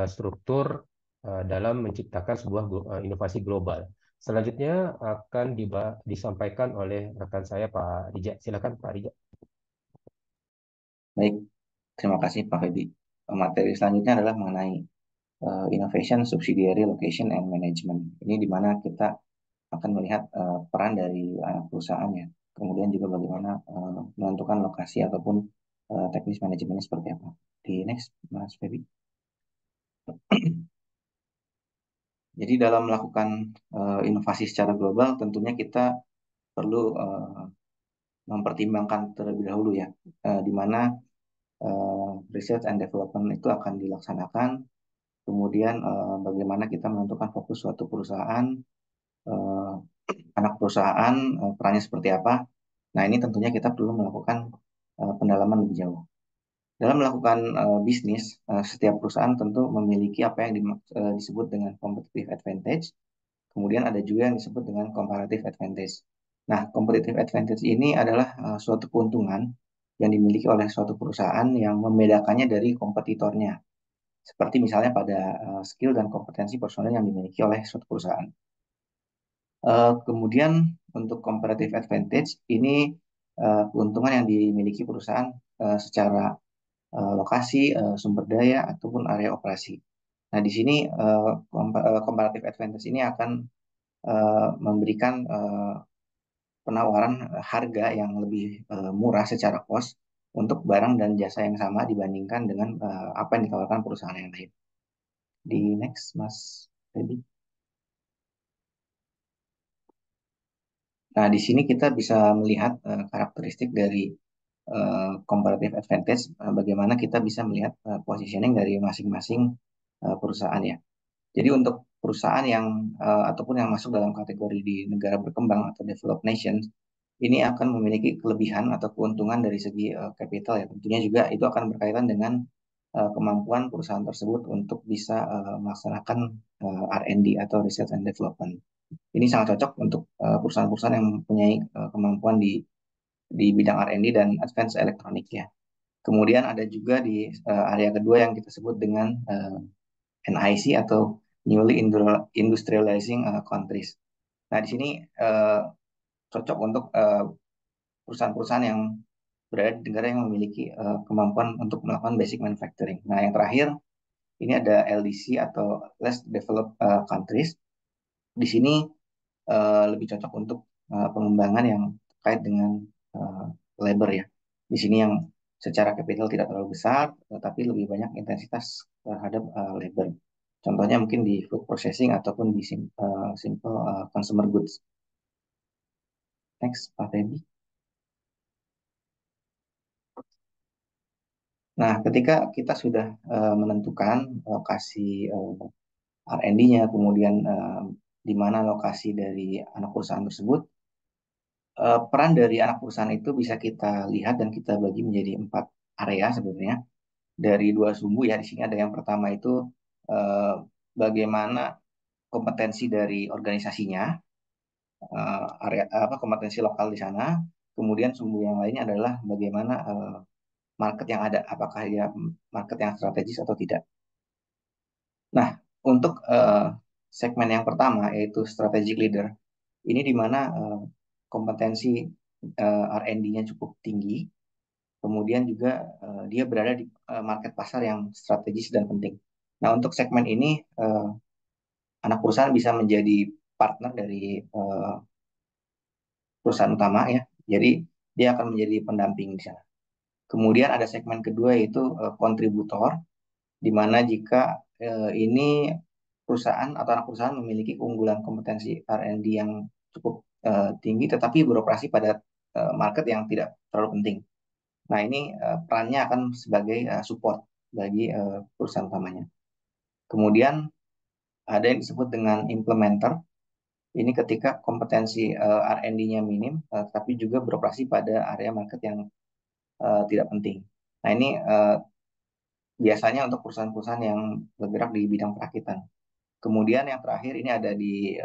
B: struktur dalam menciptakan sebuah inovasi global. Selanjutnya akan disampaikan oleh rekan saya Pak Rija. Silakan Pak Rija.
C: Baik, terima kasih Pak Feby. Materi selanjutnya adalah mengenai Innovation, Subsidiary Location and Management. Ini di mana kita akan melihat peran dari anak perusahaan ya. Kemudian juga bagaimana menentukan lokasi ataupun teknis manajemennya seperti apa. Di next, Mas Feby. Jadi dalam melakukan inovasi secara global, tentunya kita perlu mempertimbangkan terlebih dahulu ya, di mana research and development itu akan dilaksanakan. Kemudian bagaimana kita menentukan fokus suatu perusahaan, eh, anak perusahaan, perannya seperti apa. Nah, ini tentunya kita perlu melakukan pendalaman lebih jauh. Dalam melakukan bisnis, setiap perusahaan tentu memiliki apa yang disebut dengan competitive advantage. Kemudian ada juga yang disebut dengan comparative advantage. Nah, competitive advantage ini adalah suatu keuntungan yang dimiliki oleh suatu perusahaan yang membedakannya dari kompetitornya. Seperti misalnya pada skill dan kompetensi personel yang dimiliki oleh suatu perusahaan. Kemudian untuk comparative advantage ini keuntungan yang dimiliki perusahaan secara lokasi, sumber daya ataupun area operasi. Nah, di sini comparative advantage ini akan memberikan penawaran harga yang lebih murah secara cost untuk barang dan jasa yang sama dibandingkan dengan apa yang ditawarkan perusahaan yang lain. Di next, Mas. Jadi, nah, di sini kita bisa melihat karakteristik dari comparative advantage, bagaimana kita bisa melihat positioning dari masing-masing perusahaan ya. Jadi untuk perusahaan yang ataupun yang masuk dalam kategori di negara berkembang atau developed nations, ini akan memiliki kelebihan atau keuntungan dari segi capital ya. Tentunya juga itu akan berkaitan dengan kemampuan perusahaan tersebut untuk bisa melaksanakan R&D atau research and development. Ini sangat cocok untuk perusahaan-perusahaan yang mempunyai kemampuan di bidang R&D dan advanced elektronik ya. Kemudian ada juga di area kedua yang kita sebut dengan NIC atau Newly Industrializing Countries. Nah, di sini cocok untuk perusahaan-perusahaan yang berada di negara yang memiliki kemampuan untuk melakukan basic manufacturing. Nah, yang terakhir ini ada LDC atau Less Developed Countries. Di sini lebih cocok untuk pengembangan yang terkait dengan uh, labor ya. Di sini yang secara capital tidak terlalu besar, tetapi lebih banyak intensitas terhadap labor. Contohnya mungkin di food processing ataupun di simple consumer goods. Next, Pak Feby. Nah, ketika kita sudah menentukan lokasi R&D-nya, kemudian di mana lokasi dari anak perusahaan tersebut, peran dari anak perusahaan itu bisa kita lihat dan kita bagi menjadi 4 area sebenarnya. Dari 2 sumbu ya, di sini ada yang pertama itu eh, bagaimana kompetensi dari organisasinya, area apa kompetensi lokal di sana. Kemudian sumbu yang lainnya adalah bagaimana market yang ada, apakah dia market yang strategis atau tidak. Nah, untuk segmen yang pertama yaitu strategic leader, ini di mana kompetensi R&D-nya cukup tinggi, kemudian juga dia berada di market pasar yang strategis dan penting. Nah, untuk segmen ini anak perusahaan bisa menjadi partner dari perusahaan utama ya. Jadi dia akan menjadi pendamping di sana. Kemudian ada segmen kedua yaitu kontributor, di mana jika ini perusahaan atau anak perusahaan memiliki keunggulan kompetensi R&D yang cukup tinggi, tetapi beroperasi pada market yang tidak terlalu penting. Nah, ini perannya akan sebagai support bagi perusahaan utamanya. Kemudian ada yang disebut dengan implementer. Ini ketika kompetensi R&D-nya minim, tapi juga beroperasi pada area market yang tidak penting. Nah, ini biasanya untuk perusahaan-perusahaan yang bergerak di bidang perakitan. Kemudian yang terakhir ini ada di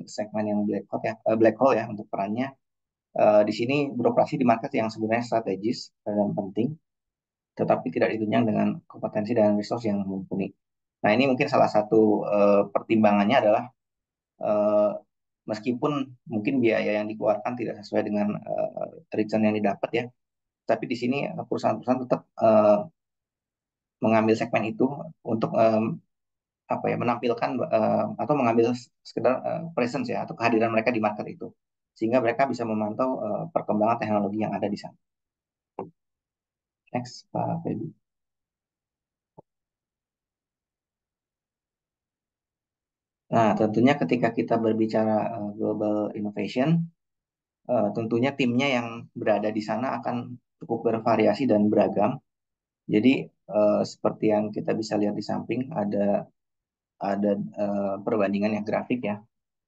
C: segmen yang black hole ya untuk perannya. Di sini beroperasi di market yang sebenarnya strategis dan penting, tetapi tidak ditunjang dengan kompetensi dan resource yang mumpuni. Nah, ini mungkin salah satu pertimbangannya adalah uh, meskipun mungkin biaya yang dikeluarkan tidak sesuai dengan return yang didapat ya, tapi di sini perusahaan-perusahaan tetap mengambil segmen itu untuk apa ya menampilkan atau mengambil sekedar presence ya atau kehadiran mereka di market itu sehingga mereka bisa memantau perkembangan teknologi yang ada di sana. Next, Pak Feby. Nah, tentunya ketika kita berbicara global innovation, tentunya timnya yang berada di sana akan cukup bervariasi dan beragam. Jadi seperti yang kita bisa lihat di samping ada perbandingan yang grafik ya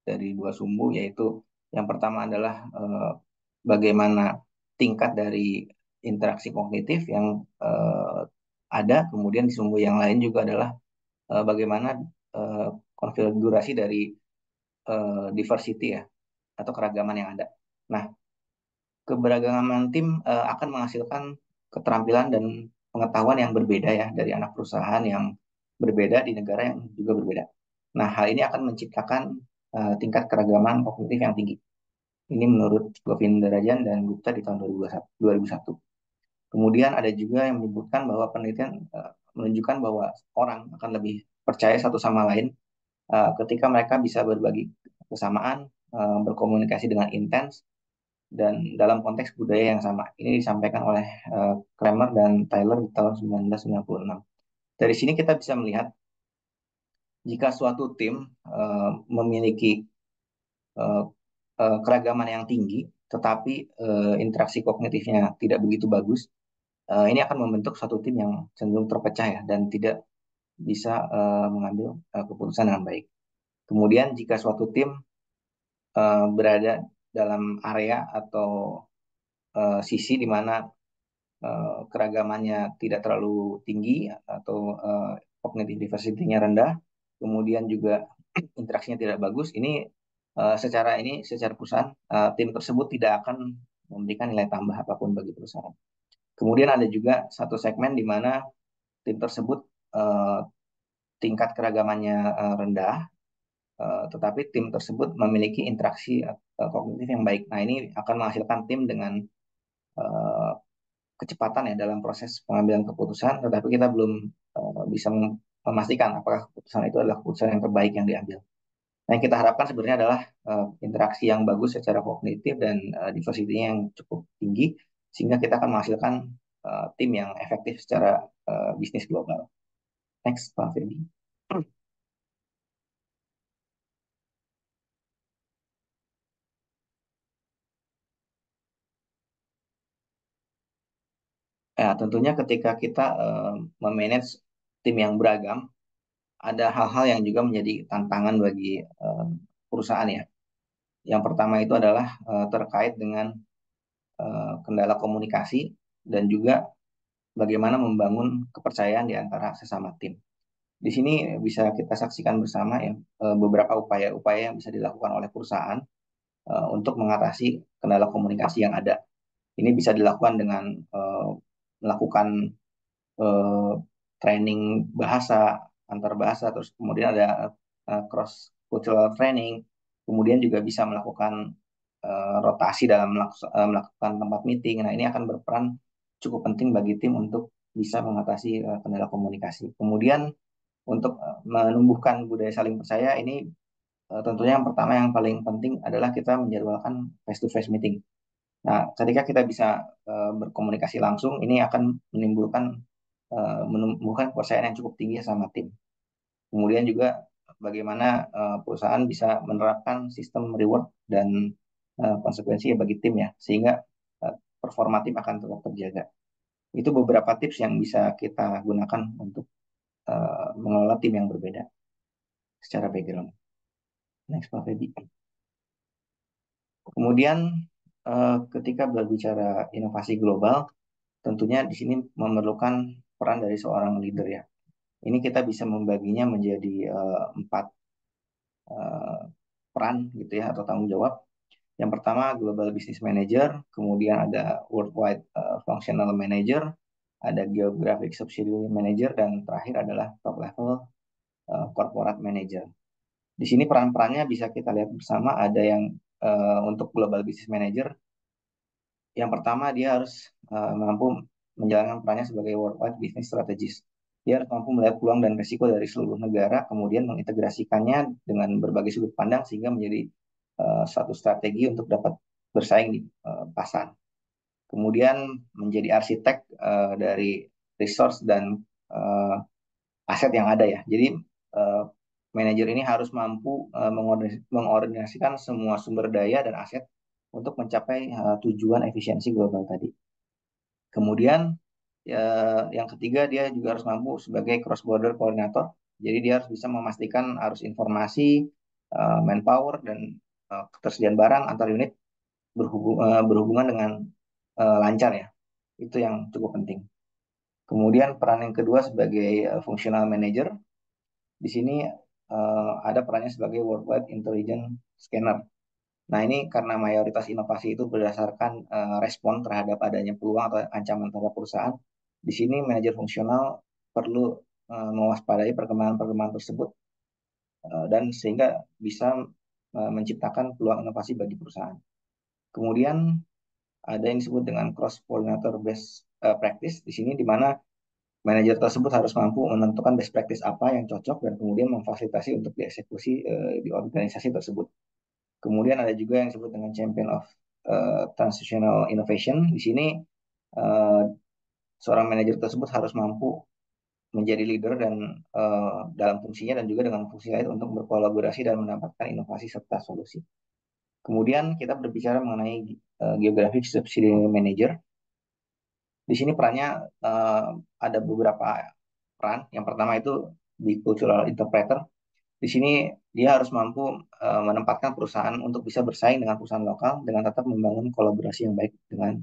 C: dari 2 sumbu, yaitu yang pertama adalah bagaimana tingkat dari interaksi kognitif yang ada, kemudian di sumbu yang lain juga adalah bagaimana eh, konfigurasi dari diversity ya atau keragaman yang ada. Nah, keberagaman tim akan menghasilkan keterampilan dan pengetahuan yang berbeda ya dari anak perusahaan yang berbeda di negara yang juga berbeda. Nah, hal ini akan menciptakan tingkat keragaman kognitif yang tinggi. Ini menurut Govindarajan dan Gupta di tahun 2001. Kemudian ada juga yang menyebutkan bahwa penelitian menunjukkan bahwa orang akan lebih percaya satu sama lain ketika mereka bisa berbagi kesamaan, berkomunikasi dengan intens, dan dalam konteks budaya yang sama. Ini disampaikan oleh Kramer dan Tyler di tahun 1996. Dari sini kita bisa melihat jika suatu tim memiliki eh, keragaman yang tinggi, tetapi interaksi kognitifnya tidak begitu bagus, ini akan membentuk suatu tim yang cenderung terpecah ya dan tidak bisa mengambil keputusan dengan baik. Kemudian jika suatu tim berada dalam area atau sisi di mana keragamannya tidak terlalu tinggi atau cognitive diversity-nya rendah, kemudian juga interaksinya tidak bagus, ini secara perusahaan tim tersebut tidak akan memberikan nilai tambah apapun bagi perusahaan. Kemudian ada juga satu segmen di mana tim tersebut uh, tingkat keragamannya rendah, tetapi tim tersebut memiliki interaksi kognitif yang baik. Nah, ini akan menghasilkan tim dengan uh, kecepatan ya dalam proses pengambilan keputusan, tetapi kita belum bisa memastikan apakah keputusan itu adalah keputusan yang terbaik yang diambil. Nah, yang kita harapkan sebenarnya adalah interaksi yang bagus secara kognitif dan diversity-nya yang cukup tinggi, sehingga kita akan menghasilkan tim yang efektif secara bisnis global. Next, Pak Feby. Ya, tentunya ketika kita memanage tim yang beragam, ada hal-hal yang juga menjadi tantangan bagi perusahaan ya. Yang pertama itu adalah terkait dengan kendala komunikasi dan juga bagaimana membangun kepercayaan di antara sesama tim. Di sini bisa kita saksikan bersama ya beberapa upaya-upaya yang bisa dilakukan oleh perusahaan untuk mengatasi kendala komunikasi yang ada. Ini bisa dilakukan dengan melakukan eh, training bahasa antar bahasa, terus kemudian ada cross cultural training, kemudian juga bisa melakukan rotasi dalam melakukan tempat meeting. Nah, ini akan berperan cukup penting bagi tim untuk bisa mengatasi kendala komunikasi. Kemudian untuk menumbuhkan budaya saling percaya ini tentunya yang pertama yang paling penting adalah kita menjadwalkan face to face meeting. Nah, ketika kita bisa berkomunikasi langsung, ini akan menimbulkan menumbuhkan kepercayaan yang cukup tinggi sama tim. Kemudian juga bagaimana perusahaan bisa menerapkan sistem reward dan konsekuensi bagi tim ya, sehingga performa tim akan tetap terjaga. Itu beberapa tips yang bisa kita gunakan untuk mengelola tim yang berbeda secara background. Next, Pak Feby. Kemudian ketika berbicara inovasi global, tentunya di sini memerlukan peran dari seorang leader ya. Ini kita bisa membaginya menjadi empat peran gitu ya atau tanggung jawab. Yang pertama Global Business Manager, kemudian ada Worldwide Functional Manager, ada Geographic Subsidiary Manager, dan terakhir adalah Top Level Corporate Manager. Di sini peran-perannya bisa kita lihat bersama. Ada yang untuk Global Business Manager, yang pertama dia harus mampu menjalankan perannya sebagai worldwide business strategist. Dia harus mampu melihat peluang dan risiko dari seluruh negara, kemudian mengintegrasikannya dengan berbagai sudut pandang sehingga menjadi suatu strategi untuk dapat bersaing di pasar. Kemudian menjadi arsitek dari resource dan uh, aset yang ada ya. Jadi uh, manajer ini harus mampu mengordinasikan semua sumber daya dan aset untuk mencapai tujuan efisiensi global tadi. Kemudian ya, yang ketiga dia juga harus mampu sebagai cross border koordinator. Jadi dia harus bisa memastikan arus informasi, manpower dan ketersediaan barang antar unit berhubungan dengan lancar ya. Itu yang cukup penting. Kemudian peran yang kedua sebagai functional manager. Di sini ada perannya sebagai worldwide intelligence scanner. Nah, ini karena mayoritas inovasi itu berdasarkan respon terhadap adanya peluang atau ancaman terhadap perusahaan. Di sini manajer fungsional perlu mewaspadai perkembangan-perkembangan tersebut dan sehingga bisa menciptakan peluang inovasi bagi perusahaan. Kemudian ada yang disebut dengan cross pollinator best practice di sini di mana manajer tersebut harus mampu menentukan best practice apa yang cocok dan kemudian memfasilitasi untuk dieksekusi di organisasi tersebut. Kemudian ada juga yang disebut dengan Champion of Transitional Innovation. Di sini uh, seorang manajer tersebut harus mampu menjadi leader dan dalam fungsinya dan juga dengan fungsi lain untuk berkolaborasi dan mendapatkan inovasi serta solusi. Kemudian kita berbicara mengenai Geographic Subsidiary Manager. Di sini perannya eh, ada beberapa peran. Yang pertama itu Cultural Interpreter. Di sini dia harus mampu menempatkan perusahaan untuk bisa bersaing dengan perusahaan lokal dengan tetap membangun kolaborasi yang baik dengan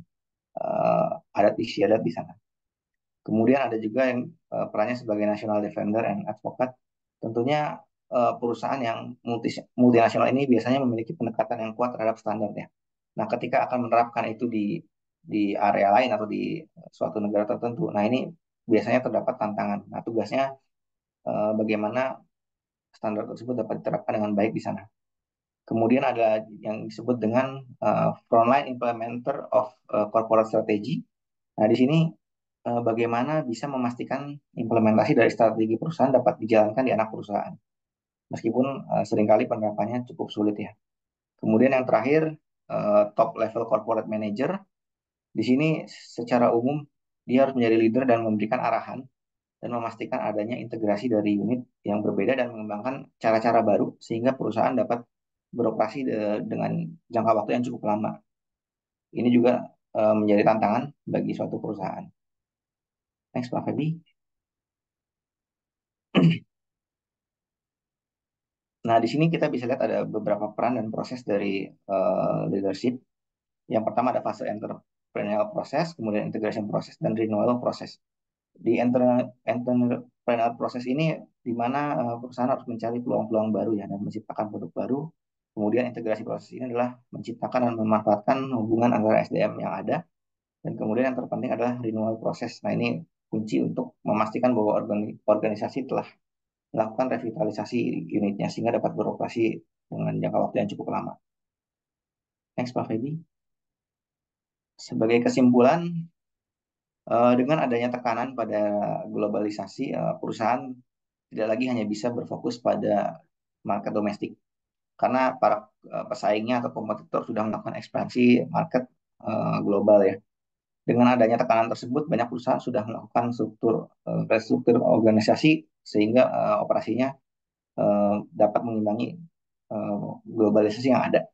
C: adat istiadat di sana. Kemudian ada juga yang perannya sebagai National Defender and Advocate. Tentunya perusahaan yang multinasional ini biasanya memiliki pendekatan yang kuat terhadap standarnya. Nah, ketika akan menerapkan itu di area lain atau di suatu negara tertentu, nah ini biasanya terdapat tantangan. Nah, tugasnya bagaimana standar tersebut dapat diterapkan dengan baik di sana. Kemudian ada yang disebut dengan frontline implementer of corporate strategy. Nah, di sini bagaimana bisa memastikan implementasi dari strategi perusahaan dapat dijalankan di anak perusahaan. Meskipun seringkali penerapannya cukup sulit ya. Kemudian yang terakhir, top level corporate manager. Di sini secara umum dia harus menjadi leader dan memberikan arahan dan memastikan adanya integrasi dari unit yang berbeda dan mengembangkan cara-cara baru sehingga perusahaan dapat beroperasi dengan jangka waktu yang cukup lama. Ini juga menjadi tantangan bagi suatu perusahaan. Next, Pak Febi. Nah, di sini kita bisa lihat ada beberapa peran dan proses dari leadership. Yang pertama ada fase entrepreneurial proses, kemudian integration proses, dan renewal proses. Di entrepreneurial proses ini, di mana perusahaan harus mencari peluang-peluang baru ya, dan menciptakan produk baru. Kemudian integrasi proses ini adalah menciptakan dan memanfaatkan hubungan antara SDM yang ada. Dan kemudian yang terpenting adalah renewal proses. Nah, ini kunci untuk memastikan bahwa organisasi telah melakukan revitalisasi unitnya sehingga dapat beroperasi dengan jangka waktu yang cukup lama. Next, Pak Feby. Sebagai kesimpulan, dengan adanya tekanan pada globalisasi, perusahaan tidak lagi hanya bisa berfokus pada market domestik karena para pesaingnya atau kompetitor sudah melakukan ekspansi market global ya. Dengan adanya tekanan tersebut, banyak perusahaan sudah melakukan restruktur organisasi sehingga operasinya dapat mengimbangi globalisasi yang ada.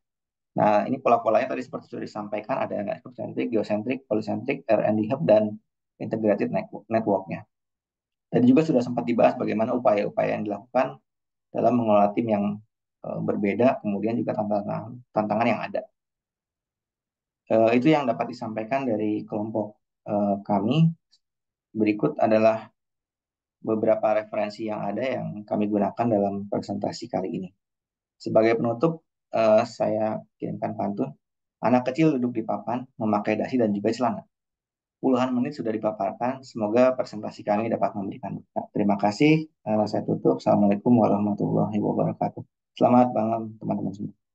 C: Nah, ini pola-polanya tadi seperti sudah disampaikan, ada ekosentrik, geosentrik, polisentrik, R&D hub, dan integrated network-nya. Tadi juga sudah sempat dibahas bagaimana upaya-upaya yang dilakukan dalam mengelola tim yang berbeda, kemudian juga tantangan yang ada. Itu yang dapat disampaikan dari kelompok kami. Berikut adalah beberapa referensi yang ada yang kami gunakan dalam presentasi kali ini. Sebagai penutup, saya kirimkan pantun. Anak kecil duduk di papan, memakai dasi dan juga celana. Puluhan menit sudah dipaparkan. Semoga presentasi kami dapat memberikan berkah. Terima kasih. Saya tutup. Assalamualaikum warahmatullahi wabarakatuh. Selamat malam teman-teman semua.